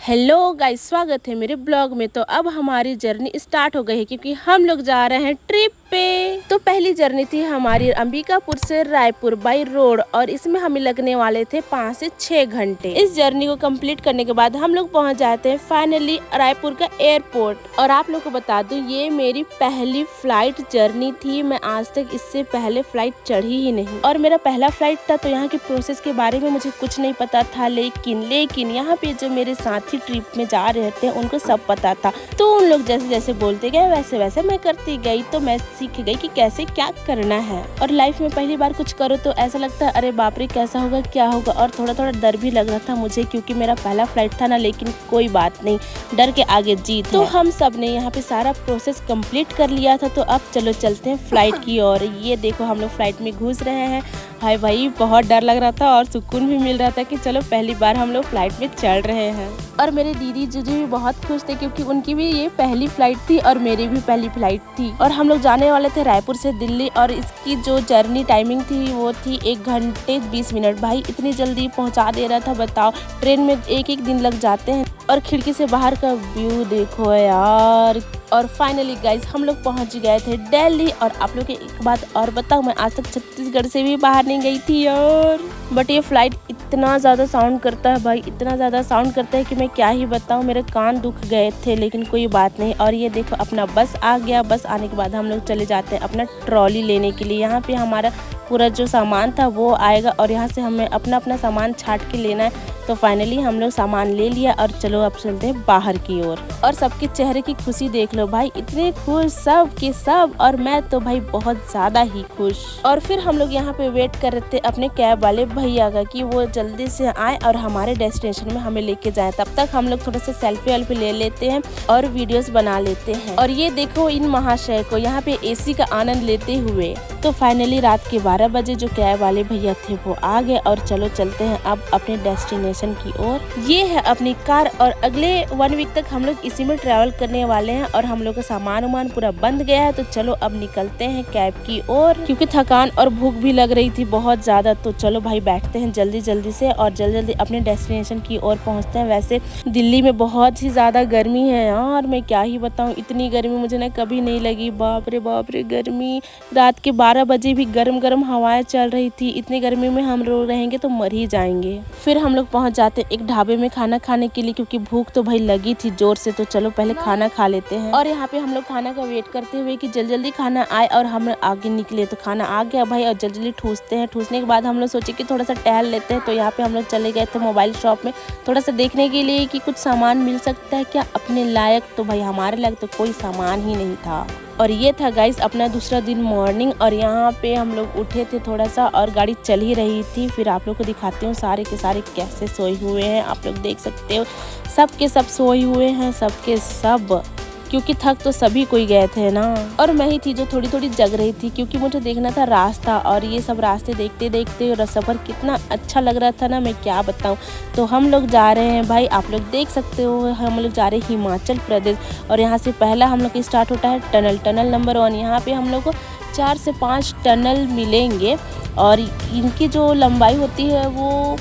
Hello guys, स्वागत है मेरे ब्लॉग में। तो अब हमारी जर्नी स्टार्ट हो गई है क्योंकि हम लोग जा रहे हैं ट्रिप पे। तो पहली जर्नी थी हमारी अंबिकापुर से रायपुर बाई रोड और इसमें हमें लगने वाले थे 5 से 6 घंटे। इस जर्नी को कंप्लीट करने के बाद हम लोग पहुंच जाते हैं फाइनली रायपुर का एयरपोर्ट। और आप लोग को बता दूं, ये मेरी पहली फ्लाइट जर्नी थी। मैं आज तक इससे पहले फ्लाइट चढ़ी ही नहीं और मेरा पहला फ्लाइट था। तो यहाँ के प्रोसेस के बारे में मुझे कुछ नहीं पता था, लेकिन यहाँ पे जो मेरे साथी ट्रिप में जा रहे थे उनको सब पता था। तो उन लोग जैसे जैसे बोलते गए वैसे वैसे मैं करती गई। तो मैं सीख गई कि कैसे क्या करना है। और लाइफ में पहली बार कुछ करो तो ऐसा लगता है अरे बाप रे कैसा होगा क्या होगा। और थोड़ा थोड़ा डर भी लग रहा था मुझे क्योंकि मेरा पहला फ्लाइट था ना। लेकिन कोई बात नहीं, डर के आगे जीत है। तो हम सब ने यहाँ पे सारा प्रोसेस कंप्लीट कर लिया था। तो अब चलो चलते हैं फ्लाइट की ओर। ये देखो हम लोग फ्लाइट में घुस रहे हैं। हाय भाई, बहुत डर लग रहा था और सुकून भी मिल रहा था कि चलो पहली बार हम लोग फ्लाइट में चढ़ रहे हैं। और मेरे दीदी जीजू भी बहुत खुश थे क्योंकि उनकी भी ये पहली फ्लाइट थी और मेरी भी पहली फ्लाइट थी। और हम लोग जाने वाले थे रायपुर से दिल्ली और इसकी जो जर्नी टाइमिंग थी वो थी 1 घंटे 20 मिनट। भाई इतनी जल्दी पहुंचा दे रहा था, बताओ। ट्रेन में एक दिन लग जाते हैं। और खिड़की से बाहर का व्यू देखो यार। और फाइनली गाइज हम लोग पहुंच गए थे दिल्ली। और आप लोग एक बात और बताऊं, मैं आज तक छत्तीसगढ़ से भी बाहर नहीं गई थी यार। बट ये फ्लाइट इतना ज़्यादा साउंड करता है भाई, इतना ज़्यादा साउंड करता है कि मैं क्या ही बताऊं। मेरे कान दुख गए थे, लेकिन कोई बात नहीं। और ये देखो अपना बस आ गया। बस आने के बाद हम लोग चले जाते हैं अपना ट्रॉली लेने के लिए। यहाँ पे हमारा पूरा जो सामान था वो आएगा और यहाँ से हमें अपना अपना सामान छाट के लेना है। तो फाइनली हम लोग सामान ले लिया और चलो अब चलते हैं बाहर की ओर। और सबके चेहरे की खुशी देख लो भाई, इतने खुश सब के सब। और मैं तो भाई बहुत ज्यादा ही खुश। और फिर हम लोग यहाँ पे वेट कर रहे थे अपने कैब वाले भैया का कि वो जल्दी से आए और हमारे डेस्टिनेशन में हमें लेके जाए। तब तक हम लोग थोड़ा सा सेल्फी वेल्फी ले लेते हैं और वीडियोस बना लेते हैं। और ये देखो इन महाशय को यहाँ पे एसी का आनंद लेते हुए। तो फाइनली रात के 12 बजे जो कैब वाले भैया थे वो आ गए और चलो चलते हैं अब अपने डेस्टिनेशन की ओर। ये है अपनी कार और अगले 1 वीक तक हम लोग इसी में ट्रैवल करने वाले हैं। और हम लोग का सामान उमान पूरा बंद गया है। तो चलो अब निकलते हैं कैब की ओर क्योंकि थकान और भूख भी लग रही थी बहुत ज्यादा। तो चलो भाई बैठते हैं जल्दी जल्दी से और जल्दी जल्दी अपने डेस्टिनेशन की ओर पहुँचते हैं। वैसे दिल्ली में बहुत ही ज्यादा गर्मी है यार, मैं क्या ही बताऊँ। इतनी गर्मी मुझे ना कभी नहीं लगी। बाप रे गर्मी। रात के 12 बजे भी गरम गरम हवाएं चल रही थी। इतनी गर्मी में हम लोग रहेंगे तो मर ही जाएंगे। फिर हम लोग पहुंच जाते एक ढाबे में खाना खाने के लिए क्योंकि भूख तो भाई लगी थी जोर से। तो चलो पहले खाना खा लेते हैं। और यहाँ पे हम लोग खाना का वेट करते हुए कि जल्दी जल्दी खाना आए और हम आगे निकले। तो खाना आ गया भाई और जल्दी जल्दी ठूसते हैं। ठूसने के बाद हम लोग सोचे कि थोड़ा सा टहल लेते हैं। तो यहाँ पे हम लोग चले गए थे मोबाइल शॉप में थोड़ा सा देखने के लिए कि कुछ सामान मिल सकता है क्या अपने लायक। तो भाई हमारे लायक तो कोई सामान ही नहीं था। और ये था गाइस अपना दूसरा दिन मॉर्निंग। और यहाँ पे हम लोग उठे थे थोड़ा सा और गाड़ी चल ही रही थी। फिर आप लोग को दिखाती हूँ सारे के सारे कैसे सोए हुए हैं। आप लोग देख सकते हो सब के सब सोए हुए हैं, सब के सब, क्योंकि थक तो सभी कोई गए थे ना। और मैं ही थी जो थोड़ी थोड़ी जग रही थी क्योंकि मुझे देखना था रास्ता। और ये सब रास्ते देखते देखते और सफ़र कितना अच्छा लग रहा था ना, मैं क्या बताऊं। तो हम लोग जा रहे हैं भाई, आप लोग देख सकते हो हम लोग जा रहे हैं हिमाचल प्रदेश। और यहाँ से पहला हम लोग स्टार्ट होता है टनल नंबर 1। यहाँ पे हम लोग को 4 से 5 टनल मिलेंगे और इनकी जो लंबाई होती है वो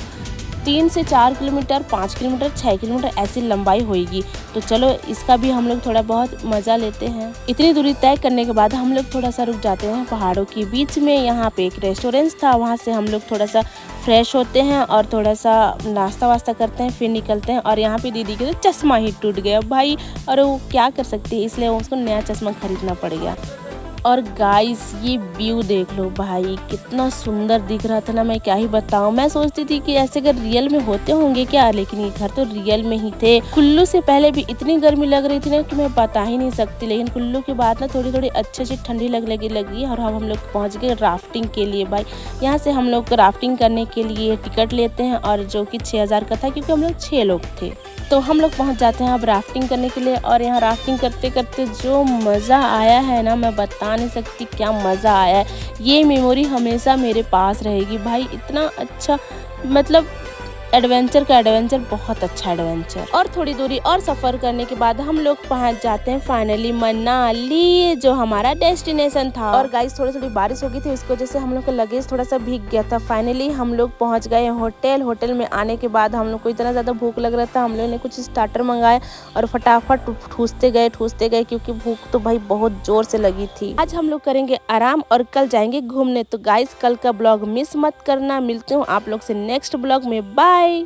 3 से 4 किलोमीटर, 5 किलोमीटर, 6 किलोमीटर ऐसी लंबाई होगी। तो चलो इसका भी हम लोग थोड़ा बहुत मज़ा लेते हैं। इतनी दूरी तय करने के बाद हम लोग थोड़ा सा रुक जाते हैं पहाड़ों के बीच में। यहाँ पे एक रेस्टोरेंट था, वहाँ से हम लोग थोड़ा सा फ्रेश होते हैं और थोड़ा सा नाश्ता वास्ता करते हैं, फिर निकलते हैं। और यहाँ पे दीदी के तो चश्मा ही टूट गया भाई, और वो क्या कर सकती है, इसलिए उसको नया चश्मा खरीदना पड़ गया। और गाइस ये व्यू देख लो भाई, कितना सुंदर दिख रहा था ना, मैं क्या ही बताऊं। मैं सोचती थी कि ऐसे घर रियल में होते होंगे क्या, लेकिन ये घर तो रियल में ही थे। कुल्लू से पहले भी इतनी गर्मी लग रही थी ना कि मैं बता ही नहीं सकती। लेकिन कुल्लू के बाद ना थोड़ी थोड़ी अच्छी अच्छी ठंडी लगी। और हम लोग पहुँच गए राफ्टिंग के लिए भाई। यहाँ से हम लोग राफ्टिंग करने के लिए टिकट लेते हैं और जो कि 6000 का था क्योंकि हम लोग 6 लोग थे। तो हम लोग पहुंच जाते हैं अब राफ्टिंग करने के लिए। और यहाँ राफ्टिंग करते करते जो मज़ा आया है ना, मैं बता नहीं सकती क्या मज़ा आया है। ये मेमोरी हमेशा मेरे पास रहेगी भाई। इतना अच्छा, मतलब एडवेंचर का एडवेंचर, बहुत अच्छा एडवेंचर। और थोड़ी दूरी और सफर करने के बाद हम लोग पहुंच जाते हैं फाइनली मनाली, जो हमारा डेस्टिनेशन था। और गाइस थोड़ी थोड़ी बारिश हो गई थी, उसकी वजह से हम लोग का लगेज थोड़ा सा भीग गया था। फाइनली हम लोग पहुंच गए होटल। होटल में आने के बाद हम लोग को इतना ज्यादा भूख लग रहा था, हम लोग ने कुछ स्टार्टर मंगाए और फटाफट ठूसते गए क्योंकि भूख तो भाई बहुत जोर से लगी थी। आज हम लोग करेंगे आराम और कल जाएंगे घूमने। तो गाइस कल का ब्लॉग मिस मत करना। मिलती हूँ आप लोग से नेक्स्ट ब्लॉग में। बाय।